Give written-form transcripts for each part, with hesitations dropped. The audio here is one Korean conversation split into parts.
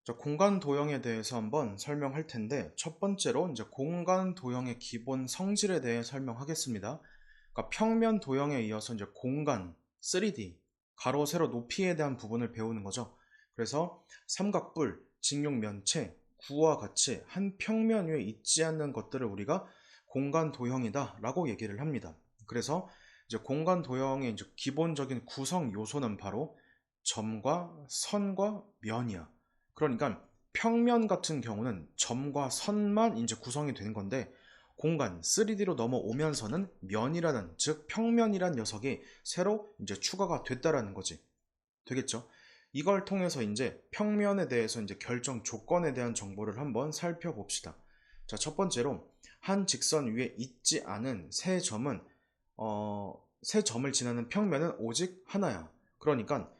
자, 공간 도형에 대해서 한번 설명할 텐데, 첫 번째로 이제 공간 도형의 기본 성질에 대해 설명하겠습니다. 그러니까 평면 도형에 이어서 이제 공간, 3D, 가로, 세로, 높이에 대한 부분을 배우는 거죠. 그래서 삼각뿔, 직육면체, 구와 같이 한 평면 위에 있지 않는 것들을 우리가 공간 도형이다 라고 얘기를 합니다. 그래서 이제 공간 도형의 이제 기본적인 구성 요소는 바로 점과 선과 면이야. 그러니까 평면 같은 경우는 점과 선만 이제 구성이 되는 건데, 공간 3D로 넘어오면서는 면이라는, 즉 평면이란 녀석이 새로 이제 추가가 됐다라는 거지. 되겠죠? 이걸 통해서 이제 평면에 대해서 이제 결정 조건에 대한 정보를 한번 살펴봅시다. 자, 첫 번째로 한 직선 위에 있지 않은 세 점은 세 점을 지나는 평면은 오직 하나야. 그러니까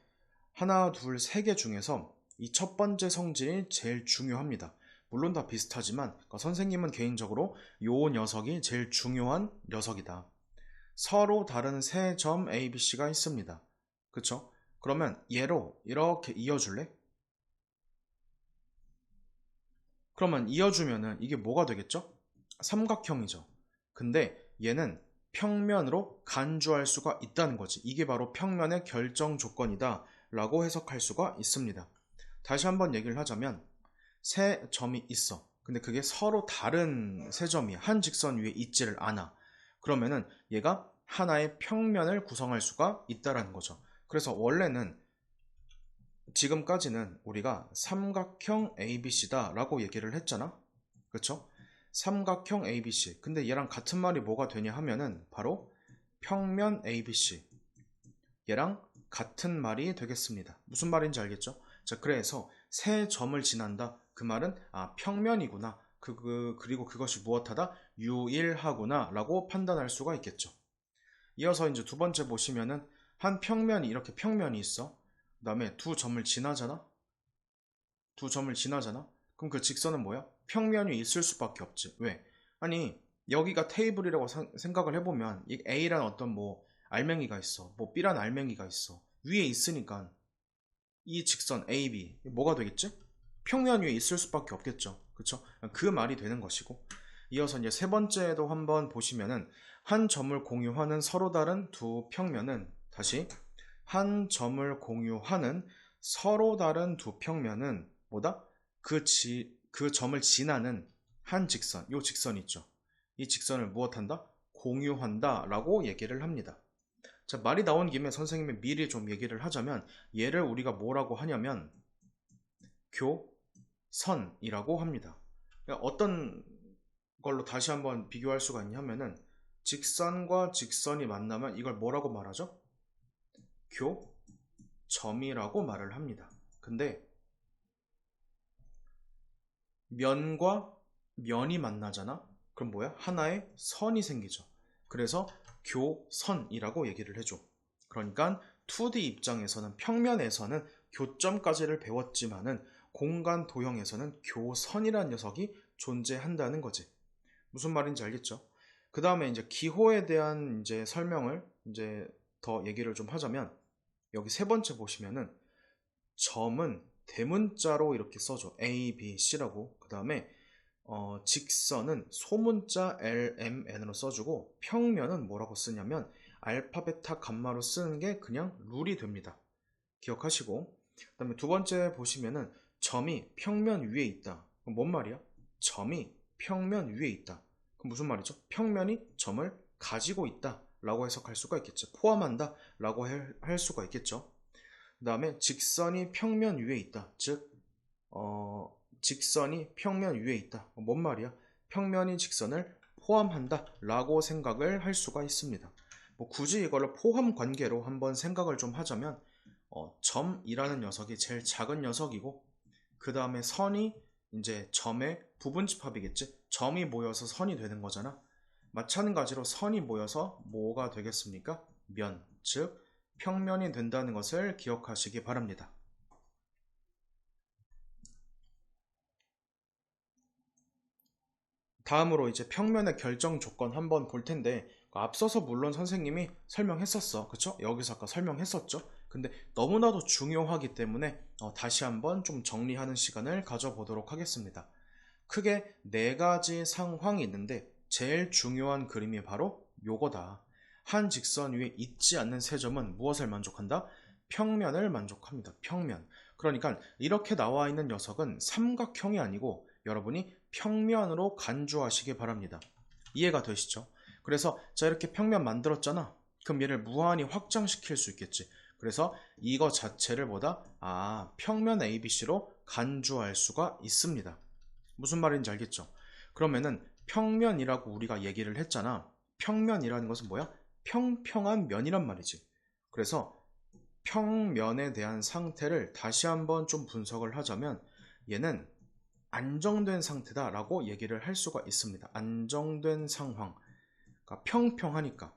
하나, 둘, 세 개 중에서 이 첫 번째 성질이 제일 중요합니다. 물론 다 비슷하지만 선생님은 개인적으로 요 녀석이 제일 중요한 녀석이다. 서로 다른 세 점 A, B, C가 있습니다. 그쵸? 그러면 얘로 이렇게 이어줄래? 그러면 이어주면은 이게 뭐가 되겠죠? 삼각형이죠. 근데 얘는 평면으로 간주할 수가 있다는 거지. 이게 바로 평면의 결정 조건이다 라고 해석할 수가 있습니다. 다시 한번 얘기를 하자면 세 점이 있어. 근데 그게 서로 다른 세 점이 한 직선 위에 있지를 않아. 그러면은 얘가 하나의 평면을 구성할 수가 있다라는 거죠. 그래서 원래는 지금까지는 우리가 삼각형 ABC다 라고 얘기를 했잖아. 그쵸? 삼각형 ABC. 근데 얘랑 같은 말이 뭐가 되냐 하면은 바로 평면 ABC. 얘랑 같은 말이 되겠습니다. 무슨 말인지 알겠죠? 자, 그래서 세 점을 지난다. 그 말은 평면이구나. 그리고 그것이 무엇하다? 유일하구나 라고 판단할 수가 있겠죠. 이어서 이제 두 번째 보시면은 한 평면이 이렇게 평면이 있어. 그 다음에 두 점을 지나잖아. 두 점을 지나잖아. 그럼 그 직선은 뭐야? 평면이 있을 수밖에 없지. 왜? 아니, 여기가 테이블이라고 생각을 해보면 이 A란 어떤 뭐 알맹이가 있어. 뭐 B란 알맹이가 있어. 위에 있으니까 이 직선 AB 뭐가 되겠지? 평면 위에 있을 수밖에 없겠죠. 그쵸? 그 말이 되는 것이고, 이어서 이제 세 번째도 한번 보시면은 한 점을 공유하는 서로 다른 두 평면은, 다시 한 점을 공유하는 서로 다른 두 평면은 뭐다? 그 점을 지나는 한 직선, 요 직선 있죠. 이 직선을 무엇한다? 공유한다 라고 얘기를 합니다. 자, 말이 나온 김에 선생님이 미리 좀 얘기를 하자면, 얘를 우리가 뭐라고 하냐면 교선이라고 합니다. 그러니까 어떤 걸로 다시 한번 비교할 수가 있냐면은, 직선과 직선이 만나면 이걸 뭐라고 말하죠? 교점이라고 말을 합니다. 근데 면과 면이 만나잖아? 그럼 뭐야? 하나의 선이 생기죠. 그래서 교선이라고 얘기를 해줘. 그러니까 2D 입장에서는, 평면에서는 교점까지를 배웠지만은 공간 도형에서는 교선이라는 녀석이 존재한다는 거지. 무슨 말인지 알겠죠? 그 다음에 이제 기호에 대한 이제 설명을 이제 더 얘기를 좀 하자면, 여기 세 번째 보시면은 점은 대문자로 이렇게 써줘. A, B, C라고. 그 다음에 직선은 소문자 L, M, N으로 써주고, 평면은 뭐라고 쓰냐면 알파베타 감마로 쓰는 게 그냥 룰이 됩니다. 기억하시고, 그 다음에 두 번째 보시면은 점이 평면 위에 있다. 그럼 뭔 말이야? 점이 평면 위에 있다. 그럼 무슨 말이죠? 평면이 점을 가지고 있다 라고 해석할 수가 있겠죠. 포함한다 라고 할 수가 있겠죠. 그 다음에 직선이 평면 위에 있다. 즉 직선이 평면 위에 있다. 뭔 말이야? 평면이 직선을 포함한다 라고 생각을 할 수가 있습니다. 뭐 굳이 이거를 포함 관계로 한번 생각을 좀 하자면, 점이라는 녀석이 제일 작은 녀석이고, 그 다음에 선이 이제 점의 부분집합이겠지. 점이 모여서 선이 되는 거잖아. 마찬가지로 선이 모여서 뭐가 되겠습니까? 면, 즉 평면이 된다는 것을 기억하시기 바랍니다. 다음으로 이제 평면의 결정 조건 한번 볼 텐데, 앞서서 물론 선생님이 설명했었어. 그쵸? 여기서 아까 설명했었죠? 근데 너무나도 중요하기 때문에 다시 한번 좀 정리하는 시간을 가져보도록 하겠습니다. 크게 네 가지 상황이 있는데 제일 중요한 그림이 바로 요거다. 한 직선 위에 있지 않는 세 점은 무엇을 만족한다? 평면을 만족합니다. 평면. 그러니까 이렇게 나와 있는 녀석은 삼각형이 아니고 여러분이 평면으로 간주하시기 바랍니다. 이해가 되시죠? 그래서 자, 이렇게 평면 만들었잖아. 그럼 얘를 무한히 확장시킬 수 있겠지. 그래서 이거 자체를 평면 ABC로 간주할 수가 있습니다. 무슨 말인지 알겠죠? 그러면은 평면이라고 우리가 얘기를 했잖아. 평면이라는 것은 뭐야? 평평한 면이란 말이지. 그래서 평면에 대한 상태를 다시 한번 좀 분석을 하자면 얘는 안정된 상태다 라고 얘기를 할 수가 있습니다. 안정된 상황. 그러니까 평평하니까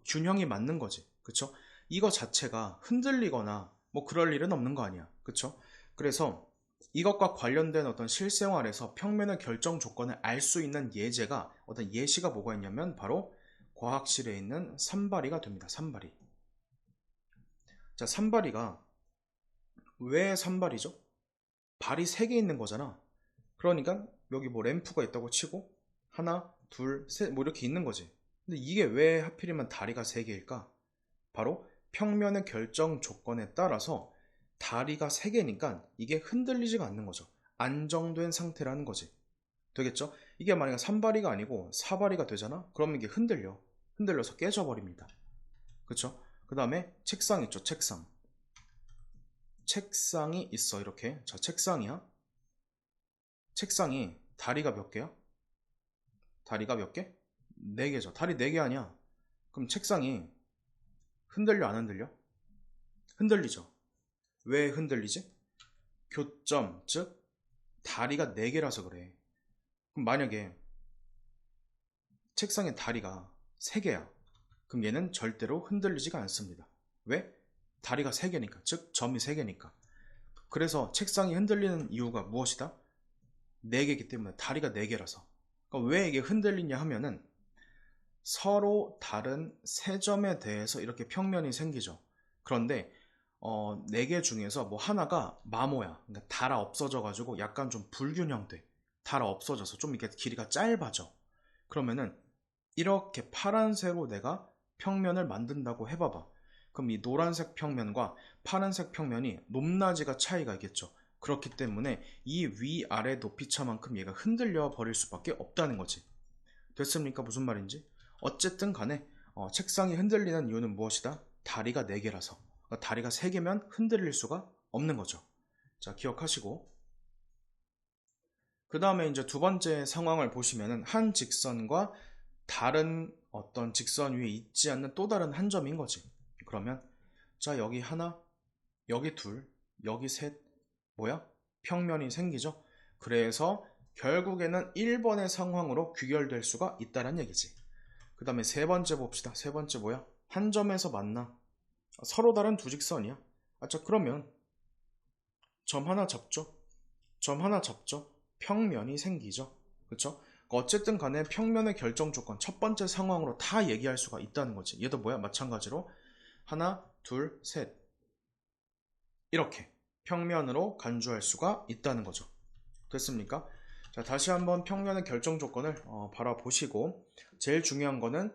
균형이 맞는 거지. 그쵸? 이거 자체가 흔들리거나 뭐 그럴 일은 없는 거 아니야. 그쵸? 그래서 이것과 관련된 어떤 실생활에서 평면의 결정 조건을 알 수 있는 예제가 어떤 예시가 뭐가 있냐면 바로 과학실에 있는 산발이가 됩니다. 산발이. 자, 산발이가 왜 산발이죠? 발이 3개 있는 거잖아. 그러니까 여기 뭐 램프가 있다고 치고 하나, 둘, 셋 뭐 이렇게 있는 거지. 근데 이게 왜 하필이면 다리가 3개일까? 바로 평면의 결정 조건에 따라서 다리가 3개니까 이게 흔들리지가 않는 거죠. 안정된 상태라는 거지. 되겠죠? 이게 만약에 3발이가 아니고 4발이가 되잖아? 그러면 이게 흔들려서 깨져버립니다. 그쵸? 그 다음에 책상 있죠, 책상. 책상이 있어, 이렇게. 자, 책상이야. 책상이 다리가 몇 개야? 다리가 몇 개? 4개죠. 다리 4개 아니야. 그럼 책상이 흔들려, 안 흔들려? 흔들리죠. 왜 흔들리지? 교점, 즉 다리가 4개라서 그래. 그럼 만약에 책상의 다리가 3개야. 그럼 얘는 절대로 흔들리지가 않습니다. 왜? 다리가 3개니까, 즉 점이 3개니까. 그래서 책상이 흔들리는 이유가 무엇이다? 4개이기 때문에, 다리가 4개라서. 그러니까 왜 이게 흔들리냐 하면은 서로 다른 세 점에 대해서 이렇게 평면이 생기죠. 그런데 4개 중에서 뭐 하나가 마모야. 그러니까 달아 없어져 가지고 약간 좀 불균형돼. 달아 없어져서 좀 이렇게 길이가 짧아져. 그러면은 이렇게 파란색으로 내가 평면을 만든다고 해봐봐. 그럼 이 노란색 평면과 파란색 평면이 높낮이가 차이가 있겠죠. 그렇기 때문에 이 위아래 높이차만큼 얘가 흔들려 버릴 수밖에 없다는 거지. 됐습니까? 무슨 말인지? 어쨌든 간에 책상이 흔들리는 이유는 무엇이다? 다리가 4개라서. 그러니까 다리가 3개면 흔들릴 수가 없는 거죠. 자, 기억하시고. 그 다음에 이제 두 번째 상황을 보시면은 한 직선과 다른 어떤 직선 위에 있지 않는 또 다른 한 점인 거지. 그러면 자, 여기 하나, 여기 둘, 여기 셋, 뭐야? 평면이 생기죠. 그래서 결국에는 1번의 상황으로 귀결될 수가 있다는 얘기지. 그 다음에 세 번째 봅시다. 세 번째 뭐야? 한 점에서 만나. 서로 다른 두 직선이야. 자, 그러면 점 하나 잡죠. 점 하나 잡죠. 평면이 생기죠. 그쵸? 어쨌든 간에 평면의 결정 조건 첫 번째 상황으로 다 얘기할 수가 있다는 거지. 얘도 뭐야? 마찬가지로 하나, 둘, 셋 이렇게 평면으로 간주할 수가 있다는 거죠. 됐습니까? 자, 다시 한번 평면의 결정 조건을 바라보시고 제일 중요한 거는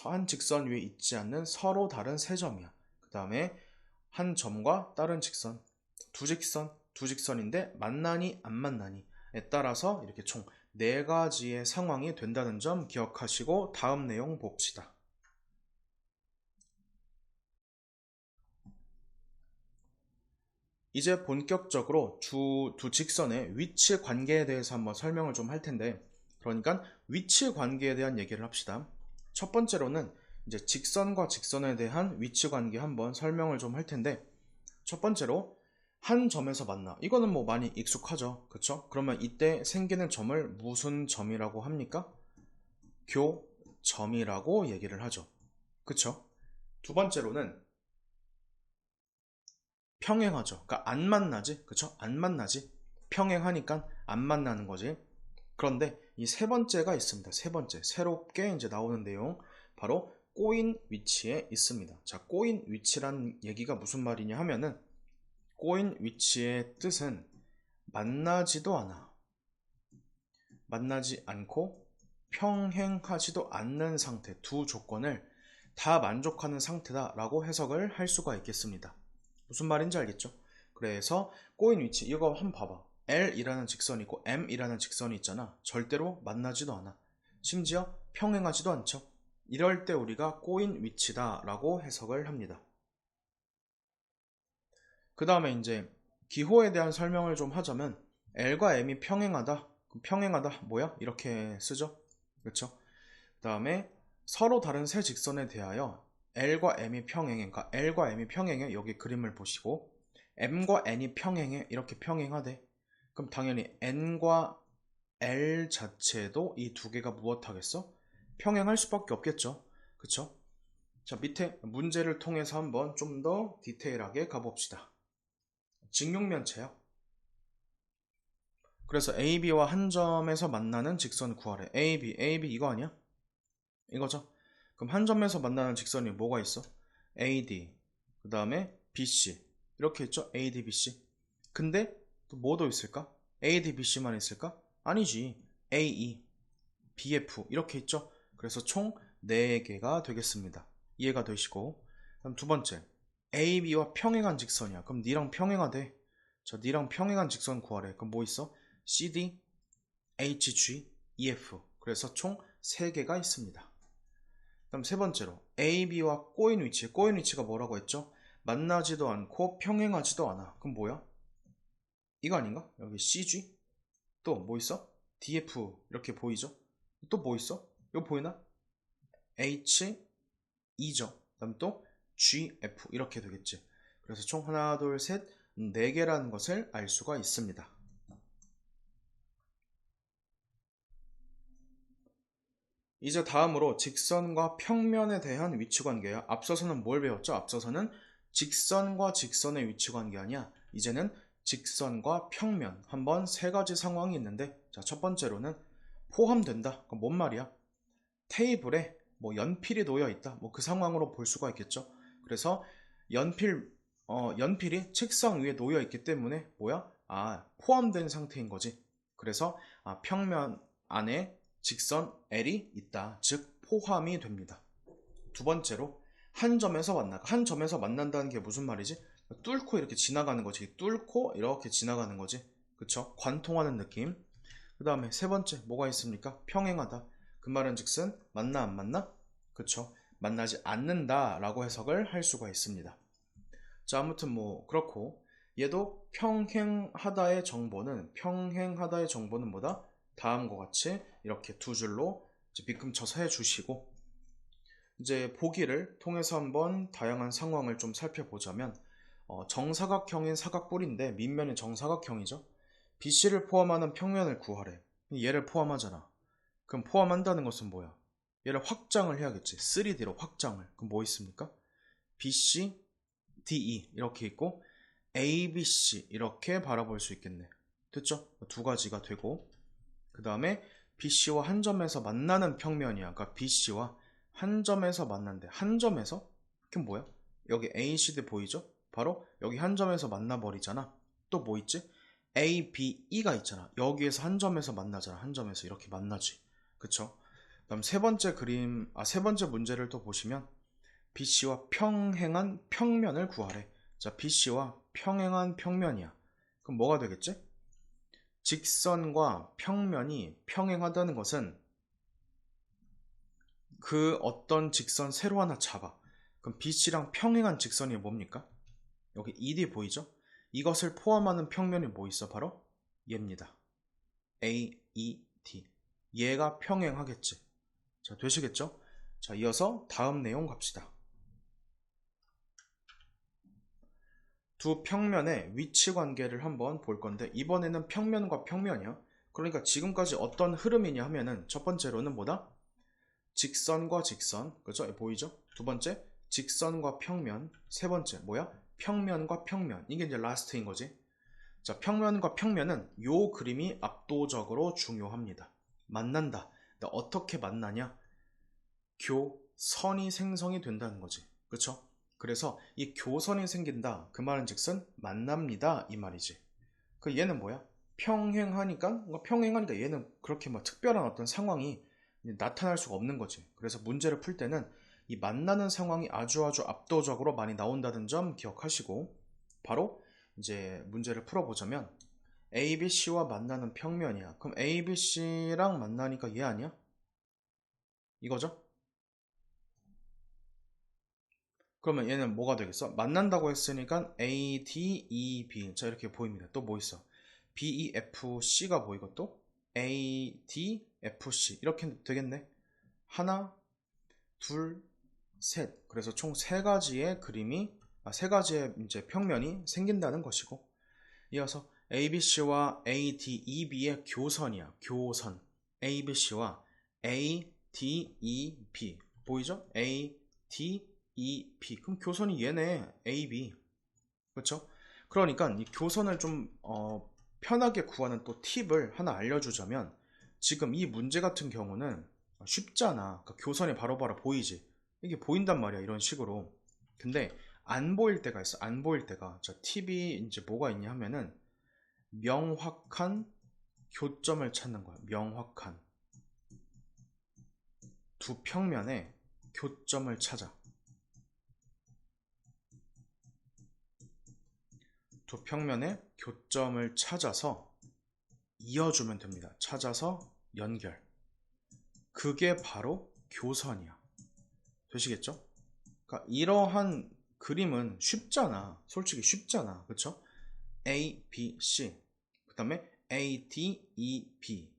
한 직선 위에 있지 않는 서로 다른 세 점이야. 그 다음에 한 점과 다른 직선, 두 직선인데 만나니 안 만나니에 따라서 이렇게 총 4가지의 상황이 된다는 점 기억하시고 다음 내용 봅시다. 이제 본격적으로 두 직선의 위치 관계에 대해서 한번 설명을 좀 할 텐데, 그러니까 위치 관계에 대한 얘기를 합시다. 첫 번째로는 이제 직선과 직선에 대한 위치 관계 한번 설명을 좀 할 텐데, 첫 번째로 한 점에서 만나. 이거는 뭐 많이 익숙하죠. 그쵸? 그러면 이때 생기는 점을 무슨 점이라고 합니까? 교점이라고 얘기를 하죠. 그쵸? 두 번째로는 평행하죠. 그러니까 안 만나지. 그쵸? 안 만나지. 평행하니까 안 만나는 거지. 그런데 이 세 번째가 있습니다. 세 번째. 새롭게 이제 나오는 내용. 바로 꼬인 위치에 있습니다. 자, 꼬인 위치란 얘기가 무슨 말이냐 하면은 꼬인 위치의 뜻은 만나지도 않아, 만나지 않고 평행하지도 않는 상태, 두 조건을 다 만족하는 상태다 라고 해석을 할 수가 있겠습니다. 무슨 말인지 알겠죠? 그래서 꼬인 위치, 이거 한번 봐봐. L이라는 직선이 있고 M이라는 직선이 있잖아. 절대로 만나지도 않아, 심지어 평행하지도 않죠. 이럴 때 우리가 꼬인 위치다 라고 해석을 합니다. 그 다음에 이제 기호에 대한 설명을 좀 하자면 L과 M이 평행하다, 평행하다 뭐야? 이렇게 쓰죠. 그렇죠? 그 다음에 서로 다른 세 직선에 대하여 L과 M이 평행해, 그러니까 L과 M이 평행해. 여기 그림을 보시고 M과 N이 평행해, 이렇게 평행하대. 그럼 당연히 N과 L 자체도 이 두 개가 무엇하겠어? 평행할 수밖에 없겠죠. 그쵸? 자, 밑에 문제를 통해서 한번 좀 더 디테일하게 가봅시다. 직육면체요. 그래서 AB와 한 점에서 만나는 직선 구하래. AB 이거 아니야? 이거죠? 그럼 한 점에서 만나는 직선이 뭐가 있어? AD, 그 다음에 BC, 이렇게 있죠? AD, BC. 근데 또 뭐도 있을까? AD, BC만 있을까? 아니지. AE, BF 이렇게 있죠? 그래서 총 4개가 되겠습니다. 이해가 되시고, 그럼 두 번째, AB와 평행한 직선이야. 그럼 니랑 평행하대. 자, 니랑 평행한 직선 구하래. 그럼 뭐 있어? CD, HG, EF. 그래서 총 3개가 있습니다. 그럼 세 번째로 AB와 꼬인 위치. 꼬인 위치가 뭐라고 했죠? 만나지도 않고 평행하지도 않아. 그럼 뭐야? 이거 아닌가? 여기 CG? 또 뭐 있어? DF 이렇게 보이죠? 또 뭐 있어? 이거 보이나? H, E죠. 그 다음 또 GF 이렇게 되겠지. 그래서 총 하나, 둘, 셋, 4개라는 것을 알 수가 있습니다. 이제 다음으로 직선과 평면에 대한 위치관계야. 앞서서는 뭘 배웠죠? 앞서서는 직선과 직선의 위치관계 아니야. 이제는 직선과 평면. 한번 3가지 상황이 있는데, 자, 첫 번째로는 포함된다. 그럼 뭔 말이야? 테이블에 뭐 연필이 놓여 있다. 뭐 그 상황으로 볼 수가 있겠죠. 그래서 연필이 책상 위에 놓여 있기 때문에 뭐야? 포함된 상태인 거지. 그래서 평면 안에 직선 L이 있다. 즉 포함이 됩니다. 두 번째로 한 점에서 만나. 한 점에서 만난다는 게 무슨 말이지? 뚫고 이렇게 지나가는 거지. 뚫고 이렇게 지나가는 거지. 그쵸? 관통하는 느낌. 그 다음에 세 번째 뭐가 있습니까? 평행하다. 그 말은 즉슨 만나 안 만나? 그쵸? 만나지 않는다 라고 해석을 할 수가 있습니다. 자, 아무튼 뭐 그렇고 얘도 평행하다의 정보는 뭐다? 다음과 같이 이렇게 두 줄로 밑금쳐서 해주시고, 이제 보기를 통해서 한번 다양한 상황을 좀 살펴보자면 정사각형인 사각뿔인데 밑면이 정사각형이죠. BC를 포함하는 평면을 구하래. 얘를 포함하잖아. 그럼 포함한다는 것은 뭐야? 얘를 확장을 해야겠지. 3D로 확장을. 그럼 뭐 있습니까? BC, DE 이렇게 있고 ABC 이렇게 바라볼 수 있겠네. 됐죠? 두 가지가 되고, 그 다음에 BC와 한 점에서 만나는 평면이야. 그러니까 BC와 한 점에서 만난대. 한 점에서? 그게 뭐야? 여기 ACD 보이죠? 바로 여기 한 점에서 만나버리잖아. 또 뭐 있지? A, B, E가 있잖아. 여기에서 한 점에서 만나잖아. 한 점에서 이렇게 만나지. 그쵸? 그다음 세 번째 문제를 또 보시면 BC와 평행한 평면을 구하래. 자, BC와 평행한 평면이야. 그럼 뭐가 되겠지? 직선과 평면이 평행하다는 것은 그 어떤 직선 세로 하나 잡아. 그럼 BC랑 평행한 직선이 뭡니까? 여기 ED 보이죠? 이것을 포함하는 평면이 뭐 있어? 바로 얘입니다. AED. 얘가 평행하겠지. 자, 되시겠죠? 자, 이어서 다음 내용 갑시다. 두 평면의 위치 관계를 한번 볼 건데, 이번에는 평면과 평면이야. 그러니까 지금까지 어떤 흐름이냐 하면은 첫 번째로는 뭐다? 직선과 직선. 그렇죠? 보이죠? 두 번째 직선과 평면. 세 번째 뭐야? 평면과 평면. 이게 이제 라스트인 거지. 자, 평면과 평면은 요 그림이 압도적으로 중요합니다. 만난다. 어떻게 만나냐? 선이 생성이 된다는 거지. 그쵸? 그래서 이 교선이 생긴다. 그 말은 즉슨 만납니다. 이 말이지. 그 얘는 뭐야? 평행하니까 얘는 그렇게 뭐 특별한 어떤 상황이 나타날 수가 없는 거지. 그래서 문제를 풀 때는 이 만나는 상황이 아주 압도적으로 많이 나온다는 점 기억하시고, 바로 이제 문제를 풀어보자면 ABC와 만나는 평면이야. 그럼 ABC랑 만나니까 얘 아니야? 이거죠? 그러면 얘는 뭐가 되겠어? 만난다고 했으니까 A, D, E, B. 자, 이렇게 보입니다. 또 뭐 있어? B, E, F, C가 보이고 또 A, D, F, C. 이렇게 되겠네. 하나, 둘, 셋. 그래서 총 세 가지의 세 가지의 이제 평면이 생긴다는 것이고, 이어서 ABC와 ADEB의 교선이야. 교선. ABC와 ADEB. 보이죠? ADEB. 그럼 교선이 얘네. AB. 그렇죠? 그러니까 이 교선을 좀 편하게 구하는 또 팁을 하나 알려주자면, 지금 이 문제 같은 경우는 쉽잖아. 그러니까 교선이 바로바로 보이지. 이게 보인단 말이야. 이런 식으로. 근데 안 보일 때가 있어. 안 보일 때가. 자, 팁이 이제 뭐가 있냐 하면은 명확한 교점을 찾는 거야. 명확한 두 평면의 교점을 찾아. 두 평면의 교점을 찾아서 이어주면 됩니다. 찾아서 연결. 그게 바로 교선이야. 되시겠죠? 그러니까 이러한 그림은 쉽잖아. 솔직히 쉽잖아. 그쵸? A, B, C. 그 다음에 A, D, E, B.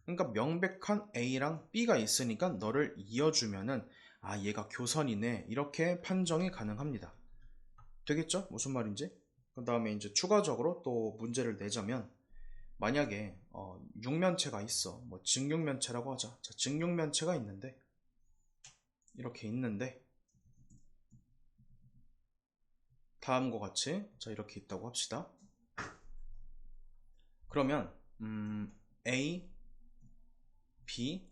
그러니까 명백한 A랑 B가 있으니까 너를 이어주면은 아, 얘가 교선이네. 이렇게 판정이 가능합니다. 되겠죠? 무슨 말인지? 그 다음에 이제 추가적으로 또 문제를 내자면, 만약에 육면체가 있어. 뭐 직육면체라고 하자. 자, 직육면체가 있는데 이렇게 있는데 다음과 같이 자 이렇게 있다고 합시다. 그러면 A, B,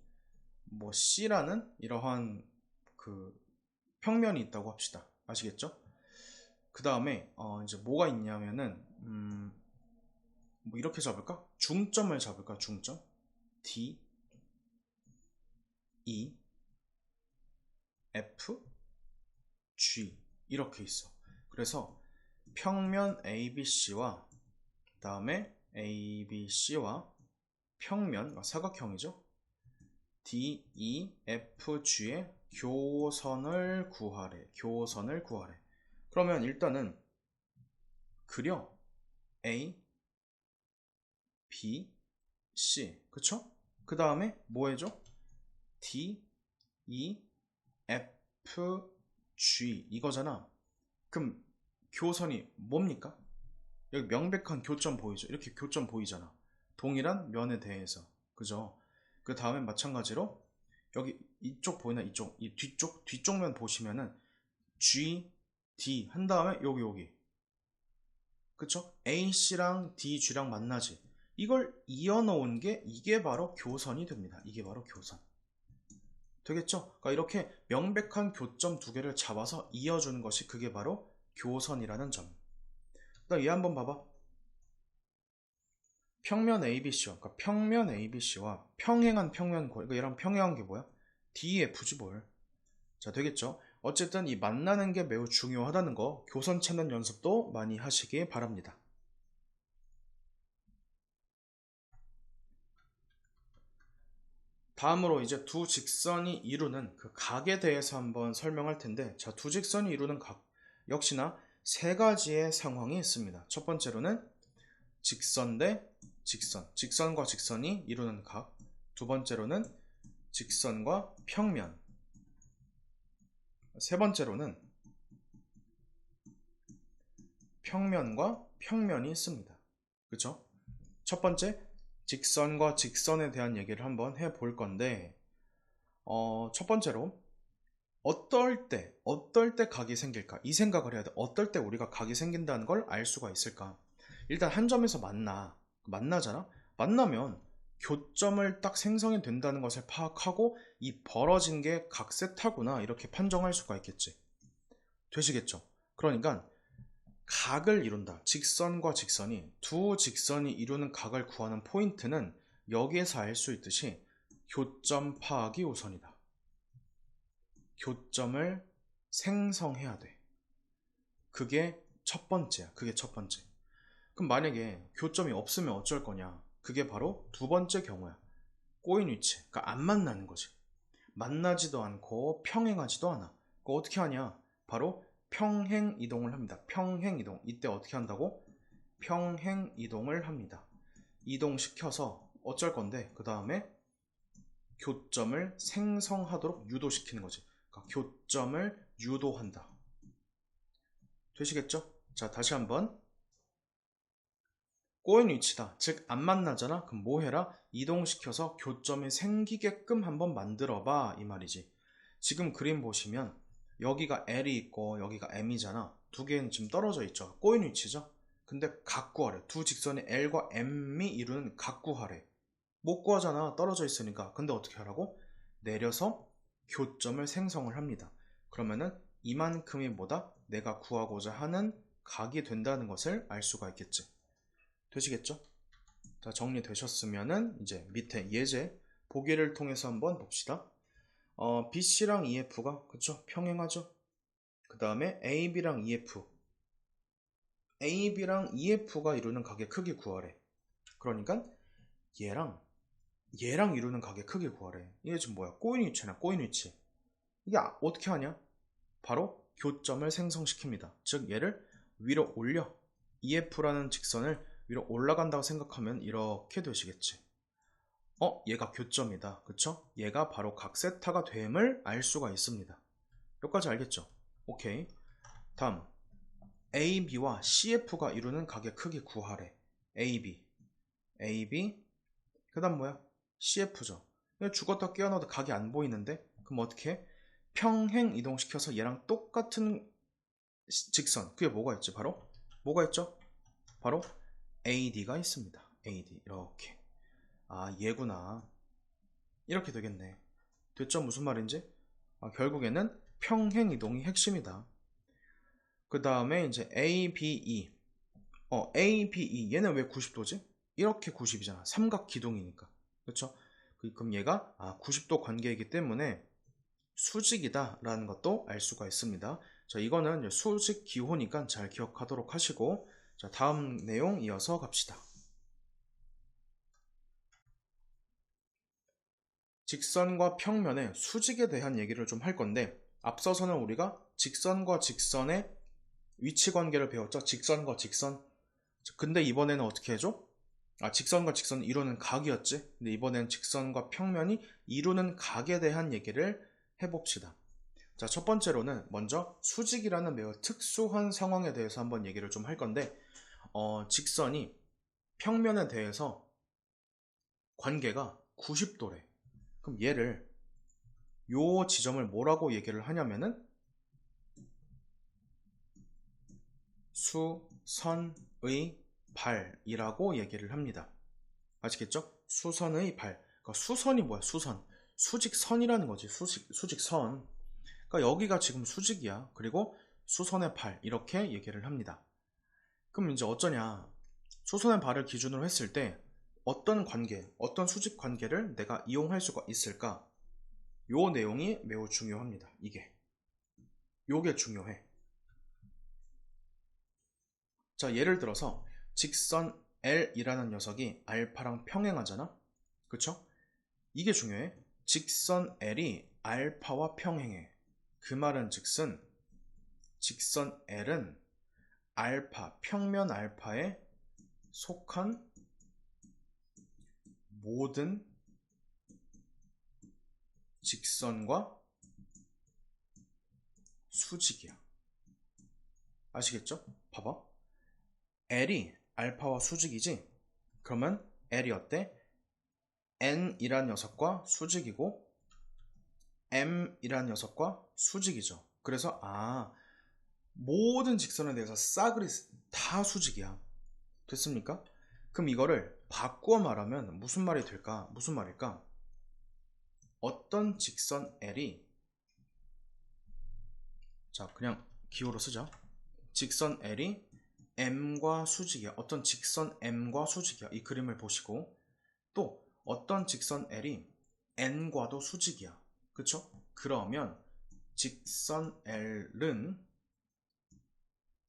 뭐 C라는 이러한 그 평면이 있다고 합시다. 아시겠죠? 그 다음에 이제 뭐가 있냐면은 뭐 이렇게 잡을까? 중점을 잡을까? 중점 D, E, F, G 이렇게 있어. 그래서 평면 ABC와 그 다음에 ABC와 평면 사각형이죠. DEFG의 교선을 구하래. 교선을 구하래. 그러면 일단은 그려. A, B, C. 그쵸? 그 다음에 뭐 해줘? D, E, F, G 이거잖아. 그럼 교선이 뭡니까? 여기 명백한 교점 보이죠? 이렇게 교점 보이잖아. 동일한 면에 대해서. 그죠? 그 다음에 마찬가지로 여기 이쪽 보이나? 이쪽 이 뒤쪽 면 보시면은 G, D 한 다음에 여기 그쵸? AC랑 DG랑 만나지. 이걸 이어놓은 게 이게 바로 교선이 됩니다. 이게 바로 교선. 되겠죠? 그러니까 이렇게 명백한 교점 두 개를 잡아서 이어주는 것이 그게 바로 교선이라는 점. 그다음 얘 한번 봐봐. 평면 ABC와 그러니까 평면 ABC와 평행한 평면 그러니까 얘랑 평행한 게 뭐야? DEF지 뭘. 자, 되겠죠? 어쨌든 이 만나는 게 매우 중요하다는 거 교선 찾는 연습도 많이 하시기 바랍니다. 다음으로 이제 두 직선이 이루는 그 각에 대해서 한번 설명할 텐데, 자, 두 직선이 이루는 각 역시나 세 가지의 상황이 있습니다. 첫 번째로는 직선 대 직선, 직선과 직선이 이루는 각. 두 번째로는 직선과 평면. 세 번째로는 평면과 평면이 있습니다. 그쵸? 첫 번째, 직선과 직선에 대한 얘기를 한번 해볼 건데, 첫 번째로, 어떨 때 각이 생길까? 이 생각을 해야 돼. 어떨 때 우리가 각이 생긴다는 걸 알 수가 있을까? 일단 한 점에서 만나잖아? 만나면 교점을 딱 생성이 된다는 것을 파악하고 이 벌어진 게 각세타구나 이렇게 판정할 수가 있겠지. 되시겠죠? 그러니까 각을 이룬다. 직선과 직선이 두 직선이 이루는 각을 구하는 포인트는 여기에서 알 수 있듯이 교점 파악이 우선이다. 교점을 생성해야 돼. 그게 첫 번째야. 그게 첫 번째. 그럼 만약에 교점이 없으면 어쩔 거냐? 그게 바로 두 번째 경우야. 꼬인 위치. 그러니까 안 만나는 거지. 만나지도 않고 평행하지도 않아. 그거 어떻게 하냐? 바로 평행 이동을 합니다. 평행 이동. 이때 어떻게 한다고? 평행 이동을 합니다. 이동시켜서 어쩔 건데 그 다음에 교점을 생성하도록 유도시키는 거지. 그러니까 교점을 유도한다. 되시겠죠? 자, 다시 한번. 꼬인 위치다. 즉 안 만나잖아. 그럼 뭐 해라? 이동시켜서 교점이 생기게끔 한번 만들어봐 이 말이지. 지금 그림 보시면 여기가 L이 있고 여기가 M이잖아. 두 개는 지금 떨어져 있죠. 꼬인 위치죠. 근데 각 구하래. 두 직선의 L과 M이 이루는 각 구하래. 못 구하잖아. 떨어져 있으니까. 근데 어떻게 하라고? 내려서 교점을 생성을 합니다. 그러면은 이만큼이 뭐다? 내가 구하고자 하는 각이 된다는 것을 알 수가 있겠지. 되시겠죠? 자, 정리되셨으면은 이제 밑에 예제 보기를 통해서 한번 봅시다. BC랑 EF가 그쵸? 평행하죠? 그 다음에 AB랑 EF가 이루는 각의 크기 구하래. 그러니까 얘랑 이루는 각의 크기 구하래. 이게 지금 뭐야? 꼬인 위치나 꼬인 위치. 이게 어떻게 하냐? 바로 교점을 생성시킵니다. 즉 얘를 위로 올려. EF라는 직선을 위로 올라간다고 생각하면 이렇게 되시겠지. 얘가 교점이다. 그쵸? 얘가 바로 각세타가 됨을 알 수가 있습니다. 여기까지 알겠죠? 오케이. 다음 AB와 CF가 이루는 각의 크기 구하래. AB 그 다음 뭐야? CF죠. 죽었다 깨어나도 각이 안 보이는데 그럼 어떻게 해? 평행 이동시켜서 얘랑 똑같은 직선 그게 뭐가 있지? 바로 뭐가 있죠? 바로 AD가 있습니다. AD 이렇게. 아 얘구나. 이렇게 되겠네. 됐죠? 무슨 말인지? 결국에는 평행 이동이 핵심이다. 그 다음에 이제 ABE ABE 얘는 왜 90도지? 이렇게 90이잖아. 삼각 기둥이니까. 그렇죠? 그럼 얘가 90도 관계이기 때문에 수직이다 라는 것도 알 수가 있습니다. 자, 이거는 수직 기호니까 잘 기억하도록 하시고, 자, 다음 내용 이어서 갑시다. 직선과 평면의 수직에 대한 얘기를 좀 할 건데, 앞서서는 우리가 직선과 직선의 위치 관계를 배웠죠. 직선과 직선. 근데 이번에는 어떻게 해줘? 직선과 직선 이루는 각이었지. 근데 이번엔 직선과 평면이 이루는 각에 대한 얘기를 해봅시다. 자, 첫 번째로는 먼저 수직이라는 매우 특수한 상황에 대해서 한번 얘기를 좀 할 건데, 직선이 평면에 대해서 관계가 90도래. 그럼 얘를 요 지점을 뭐라고 얘기를 하냐면은 수선의 발이라고 얘기를 합니다. 아시겠죠? 수선의 발. 그러니까 수선이 뭐야? 수선. 수직선이라는 거지. 수직선. 그러니까 여기가 지금 수직이야. 그리고 수선의 발 이렇게 얘기를 합니다. 그럼 이제 어쩌냐? 수선의 발을 기준으로 했을 때 어떤 관계, 어떤 수직 관계를 내가 이용할 수가 있을까? 요 내용이 매우 중요합니다. 요게 중요해. 자, 예를 들어서 직선 L이라는 녀석이 알파랑 평행하잖아? 그쵸? 이게 중요해. 직선 L이 알파와 평행해. 그 말은 즉슨 직선 L은 알파, 평면 알파에 속한 모든 직선과 수직이야. 아시겠죠? 봐봐. L이 알파와 수직이지? 그러면 L이 어때? N이란 녀석과 수직이고 M이란 녀석과 수직이죠. 그래서 모든 직선에 대해서 싸그리 다 수직이야. 됐습니까? 그럼 이거를 바꾸어 말하면 무슨 말이 될까? 무슨 말일까? 어떤 직선 L이, 자 그냥 기호로 쓰자. 직선 L이 M과 수직이야. 어떤 직선 M과 수직이야. 이 그림을 보시고, 또 어떤 직선 L이 N과도 수직이야. 그쵸? 그러면 직선 L은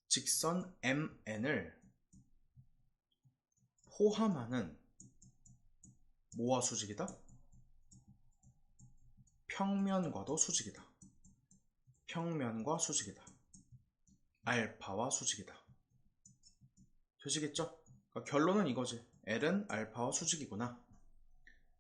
직선 MN을 포함하는 뭐와 수직이다? 평면과도 수직이다. 평면과 수직이다. 알파와 수직이다. 되시겠죠? 그러니까 결론은 이거지. L은 알파와 수직이구나.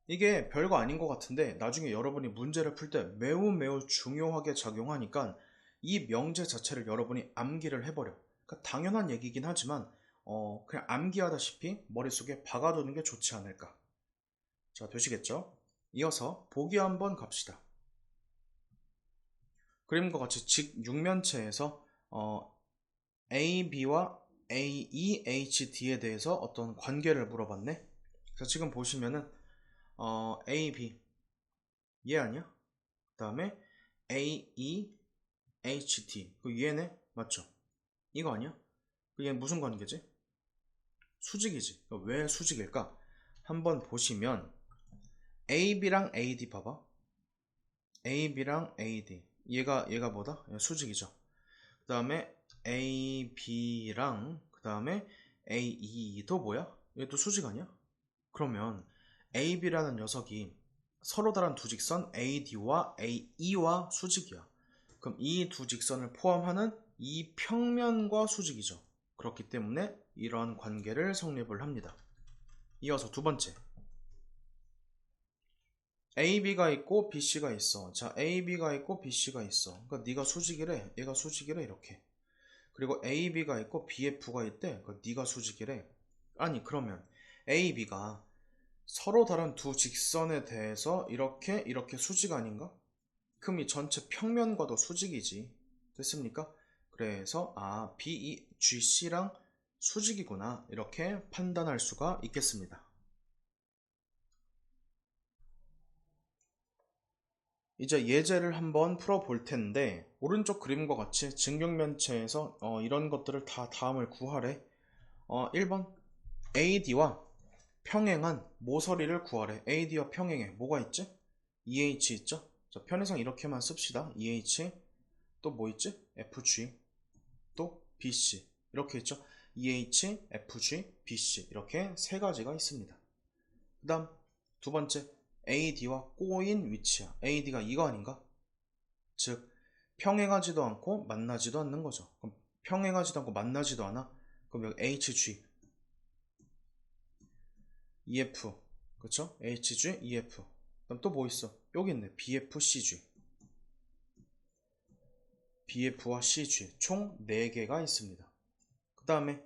이게 별거 아닌 것 같은데 나중에 여러분이 문제를 풀 때 매우 중요하게 작용하니까 이 명제 자체를 여러분이 암기를 해버려. 그러니까 당연한 얘기긴 하지만 그냥 암기하다시피 머릿속에 박아두는 게 좋지 않을까. 자, 되시겠죠? 이어서 보기 한번 갑시다. 그림과 같이 직육면체에서 AB와 AEHD에 대해서 어떤 관계를 물어봤네. 자, 지금 보시면은 AB 얘 아니야? 그 다음에 AEHD 그 얘네 맞죠? 이거 아니야? 그 얘 무슨 관계지? 수직이지. 왜 수직일까? 한번 보시면 AB랑 AD 봐봐. AB랑 AD 얘가 뭐다? 얘 수직이죠. 그 다음에 AB랑 그 다음에 AE도 뭐야? 얘도 수직 아니야? 그러면 AB라는 녀석이 서로 다른 두 직선 AD와 AE와 수직이야. 그럼 이 두 직선을 포함하는 이 평면과 수직이죠. 그렇기 때문에 이러한 관계를 성립을 합니다. 이어서 두 번째, AB가 있고 BC가 있어. 자, AB가 있고 BC가 있어. 그러니까 네가 수직이래, 얘가 수직이래, 이렇게. 그리고 AB가 있고 BF가 있대. 그러니까 네가 수직이래. 아니, 그러면 AB가 서로 다른 두 직선에 대해서 이렇게 수직 아닌가? 그럼 이 전체 평면과도 수직이지. 됐습니까? 그래서 BEGC랑 수직이구나, 이렇게 판단할 수가 있겠습니다. 이제 예제를 한번 풀어볼 텐데, 오른쪽 그림과 같이 직육면체에서 이런 것들을 다 다음을 구하래. 1번 AD와 평행한 모서리를 구하래. AD와 평행해 뭐가 있지? EH 있죠? 자, 편의상 이렇게만 씁시다. EH, 또 뭐 있지? FG, 또 BC, 이렇게 있죠? EH, FG, BC, 이렇게 세 가지가 있습니다. 그 다음 두 번째, AD와 꼬인 위치야. AD가 이거 아닌가? 즉 평행하지도 않고 만나지도 않는 거죠. 그럼 평행하지도 않고 만나지도 않아? 그럼 여기 HG, EF, 그쵸? HG, EF. 그럼 또 뭐 있어? 여기 있네. BF, CG. BF와 CG 총 4개가 있습니다. 그 다음에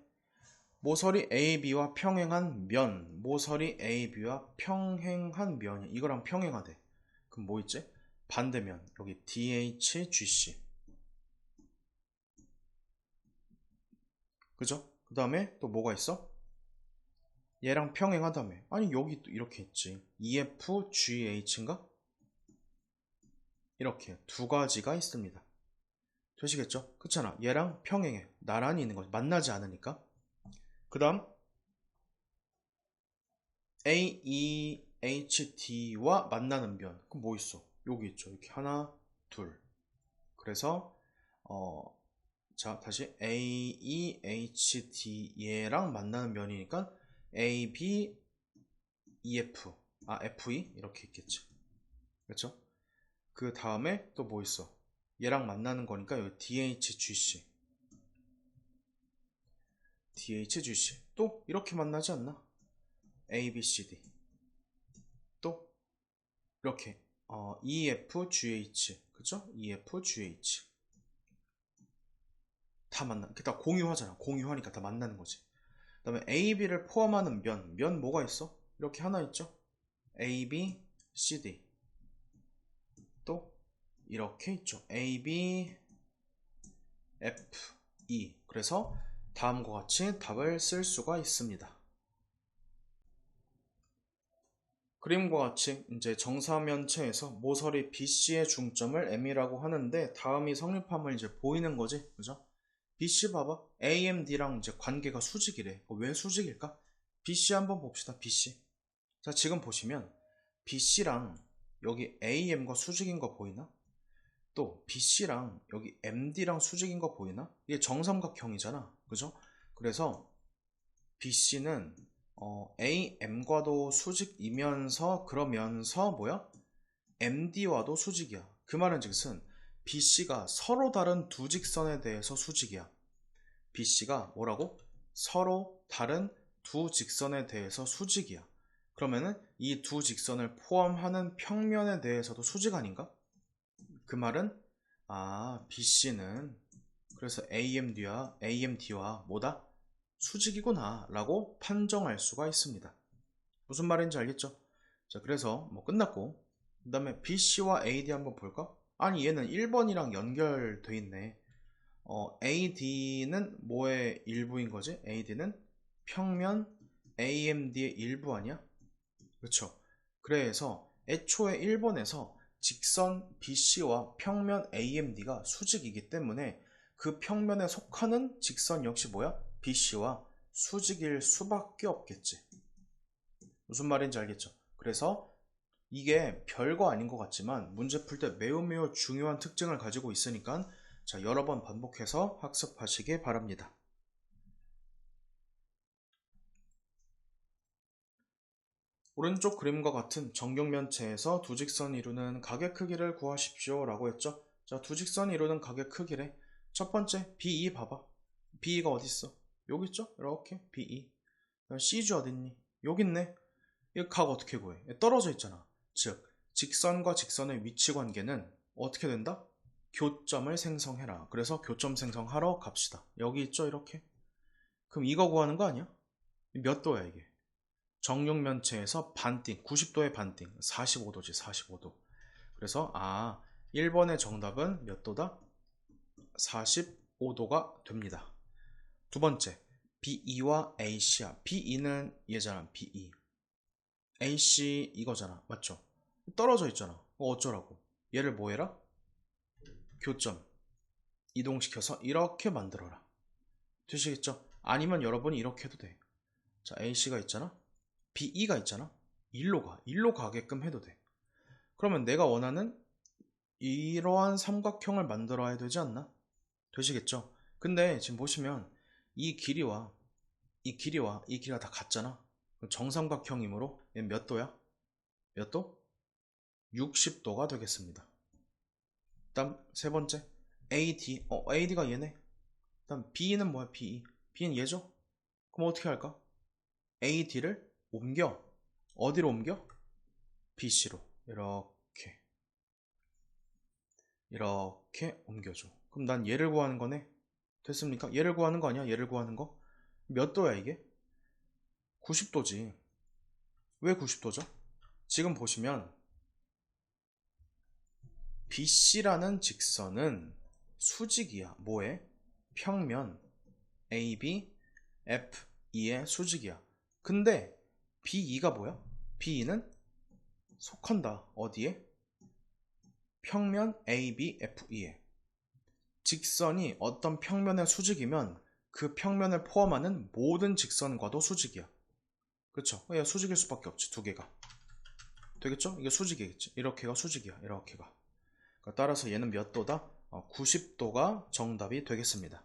모서리 AB와 평행한 면, 모서리 AB와 평행한 면이 이거랑 평행하대. 그럼 뭐 있지? 반대면, 여기 DHGC. 그죠? 그 다음에 또 뭐가 있어? 얘랑 평행하다며. 아니, 여기 또 이렇게 있지. EFGH인가? 이렇게 두 가지가 있습니다. 되시겠죠? 그렇잖아. 얘랑 평행해. 나란히 있는 거지. 만나지 않으니까. 그 다음 AEHD와 만나는 면. 그럼 뭐 있어? 여기 있죠. 이렇게 하나, 둘. 그래서 자, 다시 AEHD 얘랑 만나는 면이니까 AB, EF, FE 이렇게 있겠지. 그렇죠? 그 다음에 또 뭐 있어? 얘랑 만나는 거니까 여기 DHGC. DHGC. 또 이렇게 만나지 않나? ABCD. 또 이렇게 EFGH. 그쵸? EFGH. 다 만나. 다 공유하잖아. 공유하니까 다 만나는 거지. 그 다음에 AB를 포함하는 면 뭐가 있어? 이렇게 하나 있죠? AB, CD. 또 이렇게 있죠. AB, FE. 그래서 다음과 같이 답을 쓸 수가 있습니다. 그림과 같이 이제 정사면체에서 모서리 BC의 중점을 M이라고 하는데 다음이 성립함을 이제 보이는 거지, 그죠? BC 봐봐. AMD랑 이제 관계가 수직이래. 왜 수직일까? BC 한번 봅시다. BC. 자, 지금 보시면 BC랑 여기 AM과 수직인 거 보이나? 또 BC랑 여기 MD랑 수직인 거 보이나? 이게 정삼각형이잖아, 그죠? 그래서 BC는 AM과도 수직이면서 그러면서 뭐야? MD와도 수직이야. 그 말은 즉슨 BC가 서로 다른 두 직선에 대해서 수직이야. BC가 뭐라고? 서로 다른 두 직선에 대해서 수직이야. 그러면은 이 두 직선을 포함하는 평면에 대해서도 수직 아닌가? 그 말은 BC는 그래서 AMD와 뭐다? 수직이구나 라고 판정할 수가 있습니다. 무슨 말인지 알겠죠? 자, 그래서 뭐 끝났고 그 다음에 BC와 AD 한번 볼까? 아니 얘는 1번이랑 연결돼 있네. AD는 뭐의 일부인 거지? AD는 평면 AMD의 일부 아니야? 그렇죠? 그래서 애초에 1번에서 직선 BC와 평면 AMD가 수직이기 때문에 그 평면에 속하는 직선 역시 뭐야? BC와 수직일 수밖에 없겠지. 무슨 말인지 알겠죠? 그래서 이게 별거 아닌 것 같지만 문제 풀 때 매우 중요한 특징을 가지고 있으니까 자, 여러 번 반복해서 학습하시기 바랍니다. 오른쪽 그림과 같은 정육면체에서 두 직선이 이루는 각의 크기를 구하십시오 라고 했죠. 자, 두 직선이 이루는 각의 크기래. 첫 번째 BE 봐봐. BE가 어디 있어? 여기 있죠? 이렇게 BE. CG 어딨니? 여기 있네. 이 각 어떻게 구해? 떨어져 있잖아. 즉 직선과 직선의 위치 관계는 어떻게 된다? 교점을 생성해라. 그래서 교점 생성하러 갑시다. 여기 있죠? 이렇게. 그럼 이거 구하는 거 아니야? 몇 도야 이게? 정육면체에서 반띵, 90도의 반띵, 45도지 45도. 그래서 1번의 정답은 몇 도다? 45도가 됩니다. 두 번째, BE와 AC야. BE는 얘잖아, BE. AC 이거잖아, 맞죠? 떨어져 있잖아. 어쩌라고? 얘를 뭐 해라? 교점 이동시켜서 이렇게 만들어라. 되시겠죠? 아니면 여러분이 이렇게 해도 돼. 자, AC가 있잖아. BE가 있잖아. 일로 가게끔 해도 돼. 그러면 내가 원하는 이러한 삼각형을 만들어야 되지 않나? 되시겠죠? 근데 지금 보시면 이 길이와 이 길이가 다 같잖아. 정삼각형이므로 얘는 몇 도야? 몇 도? 60도가 되겠습니다. 다음 세 번째 AD. AD가 얘네. 다음 BE는 뭐야? BE는 얘죠? 그럼 어떻게 할까? AD를 옮겨. 어디로 옮겨? BC로. 이렇게 옮겨줘. 그럼 난 얘를 구하는 거네. 됐습니까? 얘를 구하는 거 아니야? 얘를 구하는 거? 몇 도야 이게? 90도지. 왜 90도죠? 지금 보시면 BC라는 직선은 수직이야. 뭐에? 평면 AB, FE의 수직이야. 근데 BE가 뭐야? BE는 속한다. 어디에? 평면 AB, FE에. 직선이 어떤 평면의 수직이면 그 평면을 포함하는 모든 직선과도 수직이야. 그쵸? 얘 수직일 수밖에 없지. 두 개가. 되겠죠? 이게 수직이겠지. 이렇게가 수직이야. 이렇게가. 따라서 얘는 몇 도다? 90도가 정답이 되겠습니다.